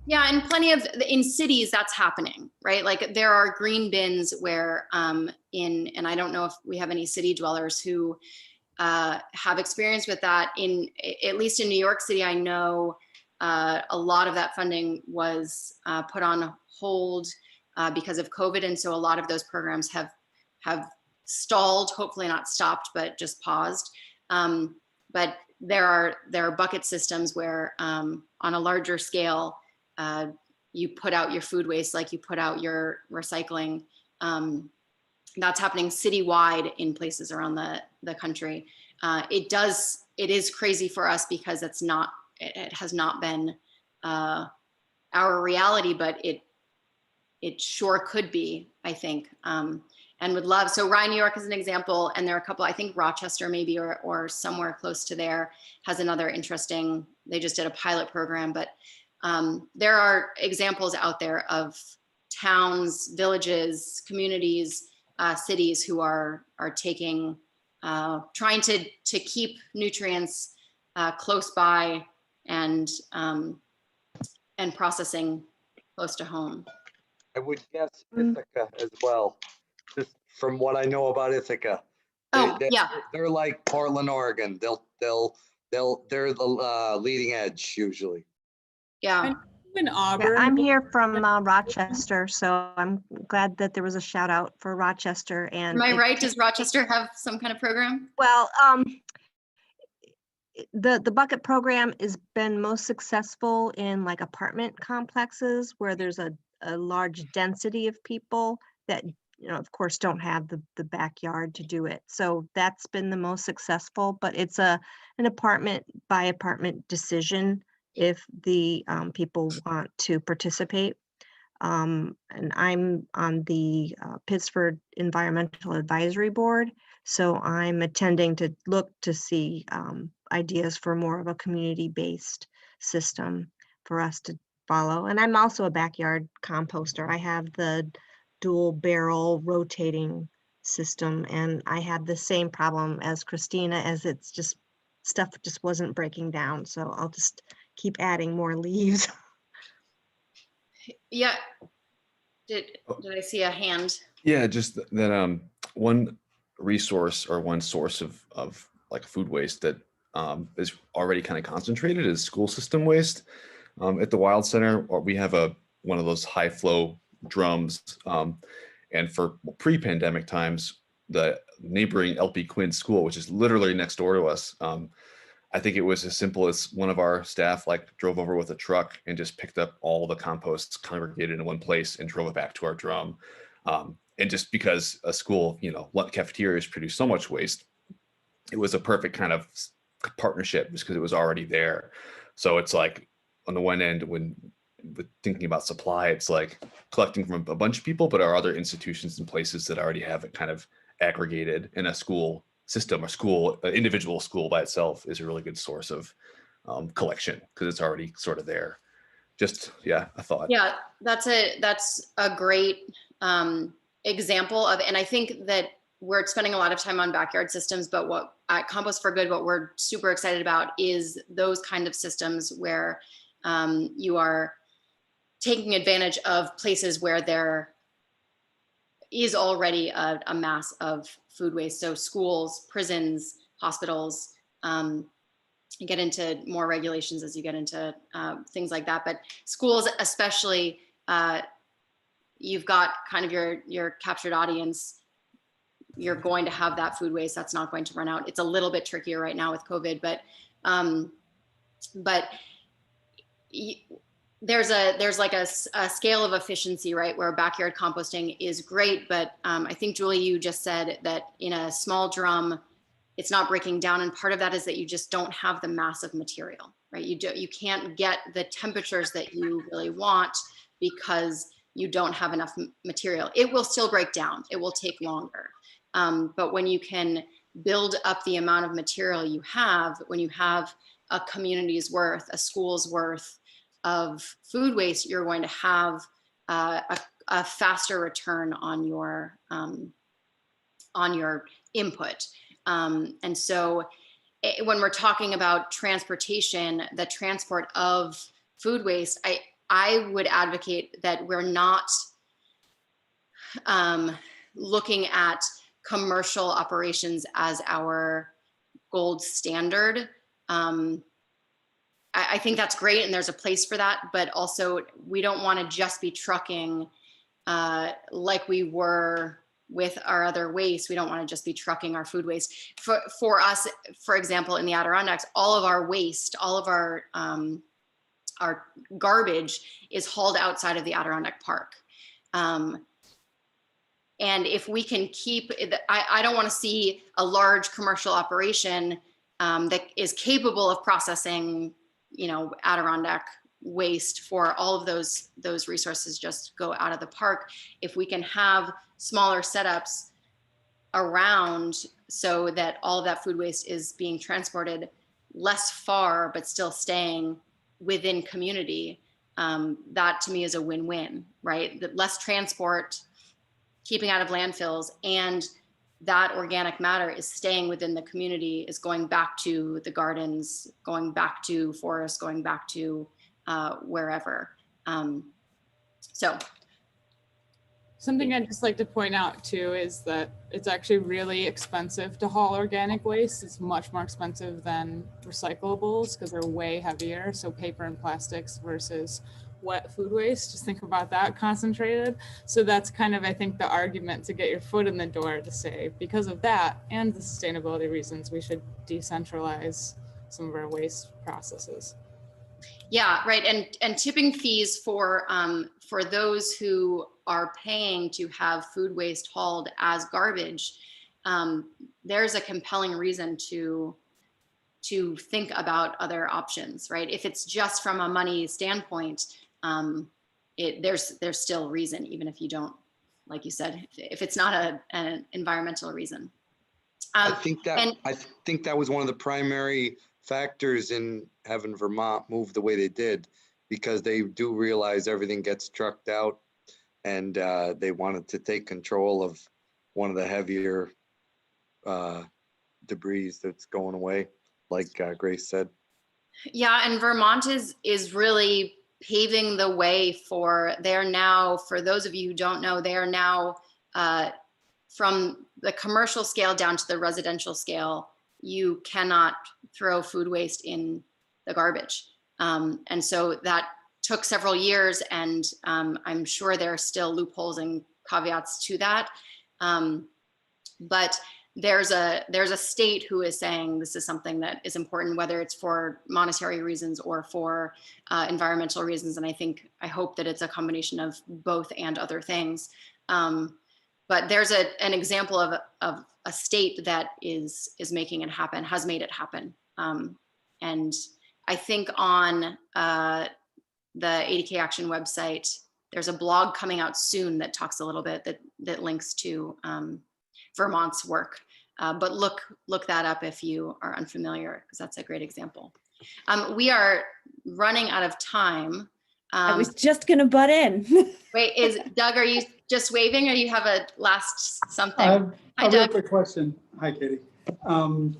Yeah, and plenty of, in cities that's happening, right? Like there are green bins where and I don't know if we have any city dwellers who have experience with that. At least in New York City, I know a lot of that funding was put on hold because of COVID. And so a lot of those programs have stalled, hopefully not stopped, but just paused. But there are bucket systems where on a larger scale, you put out your food waste like you put out your recycling. That's happening citywide in places around the country. It is crazy for us because it has not been our reality, but it sure could be, I think, and would love. So Rye, New York is an example, and there are a couple, I think Rochester maybe, or somewhere close to there has another interesting, they just did a pilot program, but there are examples out there of towns, villages, communities, cities who are taking, trying to keep nutrients close by and processing close to home. I would guess Ithaca as well, just from what I know about Ithaca. Oh, yeah. They're like Portland, Oregon. They're the leading edge usually. Yeah. In Yeah, Auburn. I'm here from Rochester, so I'm glad that there was a shout out for Rochester. And Am I right? Does Rochester have some kind of program? well, the bucket program has been most successful in like apartment complexes where there's a large density of people that, you know, of course, don't have the backyard to do it. So that's been the most successful, but it's an apartment by apartment decision if the people want to participate. And I'm on the Pittsford Environmental Advisory Board, so I'm attending to look to see ideas for more of a community-based system for us to follow. And I'm also a backyard composter. I have the dual barrel rotating system, and I had the same problem as Christina, as it's just stuff just wasn't breaking down. So I'll just keep adding more leaves. Yeah. Did I see a hand? Yeah, just that one resource or one source of like food waste that is already kind of concentrated is school system waste. At the Wild Center, we have one of those high flow drums, and for pre-pandemic times, the neighboring LP Quinn school, which is literally next door to us, I think it was as simple as one of our staff like drove over with a truck and just picked up all the compost congregated in one place and drove it back to our drum. And just because a school, you know, cafeterias produce so much waste, it was a perfect kind of partnership just because it was already there. So it's like on the one end, when thinking about supply, it's like collecting from a bunch of people, but are other institutions and places that already have it kind of aggregated in a school system or school, individual school by itself is a really good source of collection because it's already sort of there. Just, yeah, a thought. Yeah, that's a great example of, and I think that we're spending a lot of time on backyard systems, but what at Compost for Good, what we're super excited about is those kind of systems where you are taking advantage of places where there is already a mass of food waste. So schools, prisons, hospitals, you get into more regulations as you get into things like that. But schools especially, you've got kind of your captured audience. You're going to have that food waste that's not going to run out. It's a little bit trickier right now with COVID, but there's like a scale of efficiency, right? Where backyard composting is great, but I think Julie, you just said that in a small drum, it's not breaking down, and part of that is that you just don't have the mass of material, right? You can't get the temperatures that you really want because you don't have enough material. It will still break down. It will take longer, but when you can build up the amount of material you have, when you have a community's worth, a school's worth of food waste, you're going to have a faster return on your input. And so when we're talking about transportation, the transport of food waste, I would advocate that we're not looking at commercial operations as our gold standard. I think that's great, and there's a place for that, but also we don't want to just be trucking like we were with our other waste. We don't want to just be trucking our food waste. For us, for example, in the Adirondacks, all of our waste, all of our garbage is hauled outside of the Adirondack Park. And if we can keep, I don't want to see a large commercial operation that is capable of processing, you know, Adirondack waste for all of those resources just go out of the park. If we can have smaller setups around so that all of that food waste is being transported less far, but still staying within community, that to me is a win-win, right? The less transport, keeping out of landfills, and that organic matter is staying within the community, is going back to the gardens, going back to forests, going back to wherever. So. Something I'd just like to point out too is that it's actually really expensive to haul organic waste. It's much more expensive than recyclables because they're way heavier. So paper and plastics versus wet food waste, just think about that concentrated. So that's kind of, I think, the argument to get your foot in the door to say, because of that and the sustainability reasons, we should decentralize some of our waste processes. Yeah, right. And tipping fees for those who are paying to have food waste hauled as garbage, there's a compelling reason to think about other options, right? If it's just from a money standpoint, there's still reason, even if you don't, like you said, if it's not an environmental reason. I think that was one of the primary factors in having Vermont move the way they did, because they do realize everything gets trucked out, and they wanted to take control of one of the heavier debris that's going away, like Grace said. Yeah, and Vermont is really paving the way for, they're now, for those of you who don't know, they are now from the commercial scale down to the residential scale, you cannot throw food waste in the garbage. And so that took several years, and I'm sure there are still loopholes and caveats to that. But there's a state who is saying this is something that is important, whether it's for monetary reasons or for environmental reasons. And I hope that it's a combination of both and other things. But there's an example of a state that is making it happen, has made it happen. And I think on the AdkAction website, there's a blog coming out soon that talks a little bit, that links to Vermont's work. But look that up if you are unfamiliar, because that's a great example. We are running out of time. I was just gonna butt in. Wait, Doug, are you just waving, or you have a last something? Hi, Doug. A real quick question. Hi, Katie. I'm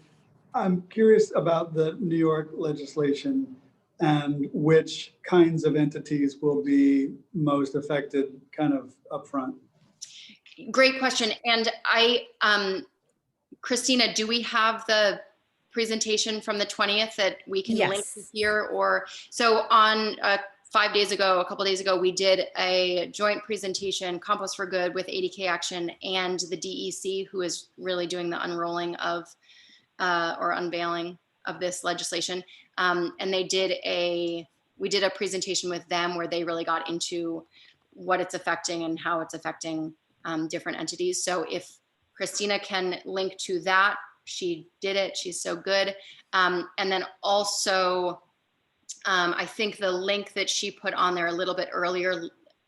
curious about the New York legislation and which kinds of entities will be most affected kind of upfront. Great question. And Christina, do we have the presentation from the 20th that we can link here? Or so on a couple days ago, we did a joint presentation, Compost for Good, with AdkAction and the DEC, who is really doing the unrolling of or unveiling of this legislation. And we did a presentation with them where they really got into what it's affecting and how it's affecting different entities. So if Christina can link to that, she did it, she's so good. And then also, I think the link that she put on there a little bit earlier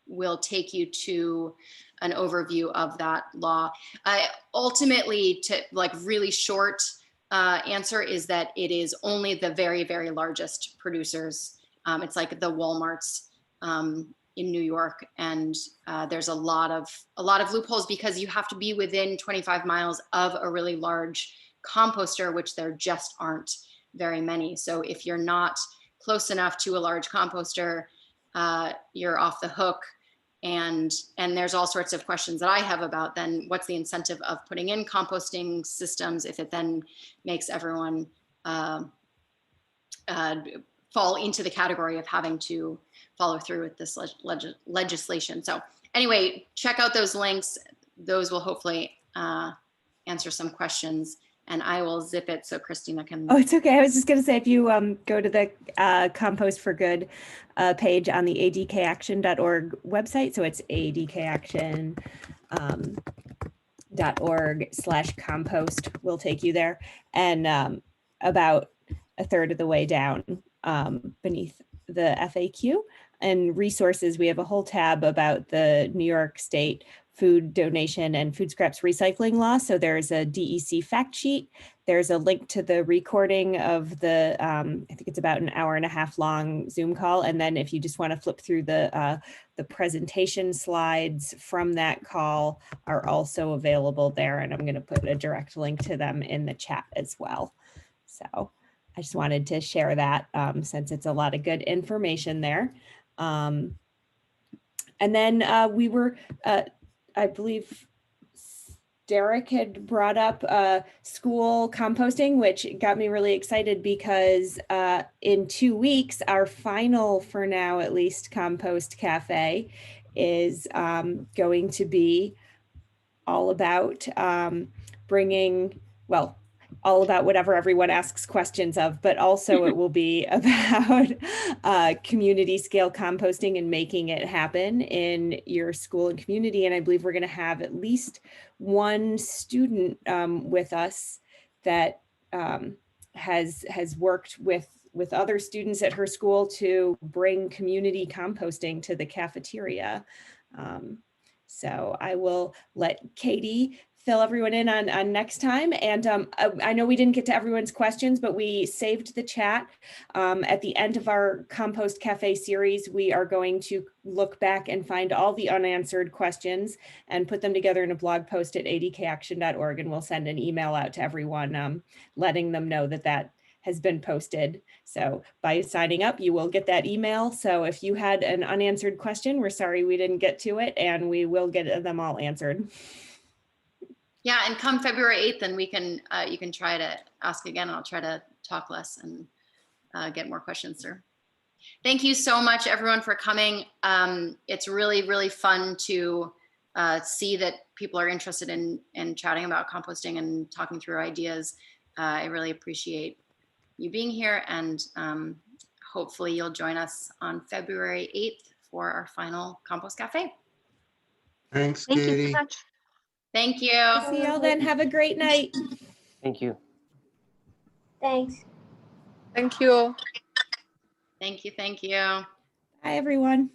will take you to an overview of that law. Ultimately, to like really short answer is that it is only the very, very largest producers. It's like the Walmarts in New York, and there's a lot of loopholes because you have to be within 25 miles of a really large composter, which there just aren't very many. So if you're not close enough to a large composter, you're off the hook. And there's all sorts of questions that I have about then what's the incentive of putting in composting systems if it then makes everyone fall into the category of having to follow through with this legislation. So anyway, check out those links. Those will hopefully answer some questions. And I will zip it so Christina can. Oh, it's okay. I was just going to say, if you go to the Compost for Good page on the adkaction.org website, so it's adkAction.org/compost will take you there. And about a third of the way down beneath the FAQ and resources, we have a whole tab about the New York State food donation and food scraps recycling law. So there's a DEC fact sheet. There's a link to the recording of the, I think it's about an hour and a half long Zoom call. And then if you just want to flip through the presentation slides from that call are also available there. And I'm going to put a direct link to them in the chat as well. So I just wanted to share that since it's a lot of good information there. And then we were, I believe Derek had brought up school composting, which got me really excited because in 2 weeks, our final, for now at least, Compost Cafe is going to be all about bringing, well, all about whatever everyone asks questions of, but also it will be about community scale composting and making it happen in your school and community. And I believe we're going to have at least one student with us that has worked with other students at her school to bring community composting to the cafeteria. So I will let Katie fill everyone in on next time. And I know we didn't get to everyone's questions, but we saved the chat. At the end of our Compost Cafe series, we are going to look back and find all the unanswered questions and put them together in a blog post at adkaction.org. And we'll send an email out to everyone, letting them know that that has been posted. So by signing up, you will get that email. So if you had an unanswered question, we're sorry we didn't get to it, and we will get them all answered. Yeah, and come February 8th, then we can you can try to ask again. I'll try to talk less and get more questions through. Thank you so much, everyone, for coming. It's really, really fun to see that people are interested in chatting about composting and talking through ideas. I really appreciate you being here, and hopefully you'll join us on February 8th for our final Compost Cafe. Thanks, Thank you Katie. so much. Thank you. See y'all then. Have a great night. Thank you. Thanks. Thank you. Thank you. Thank you. Bye, everyone.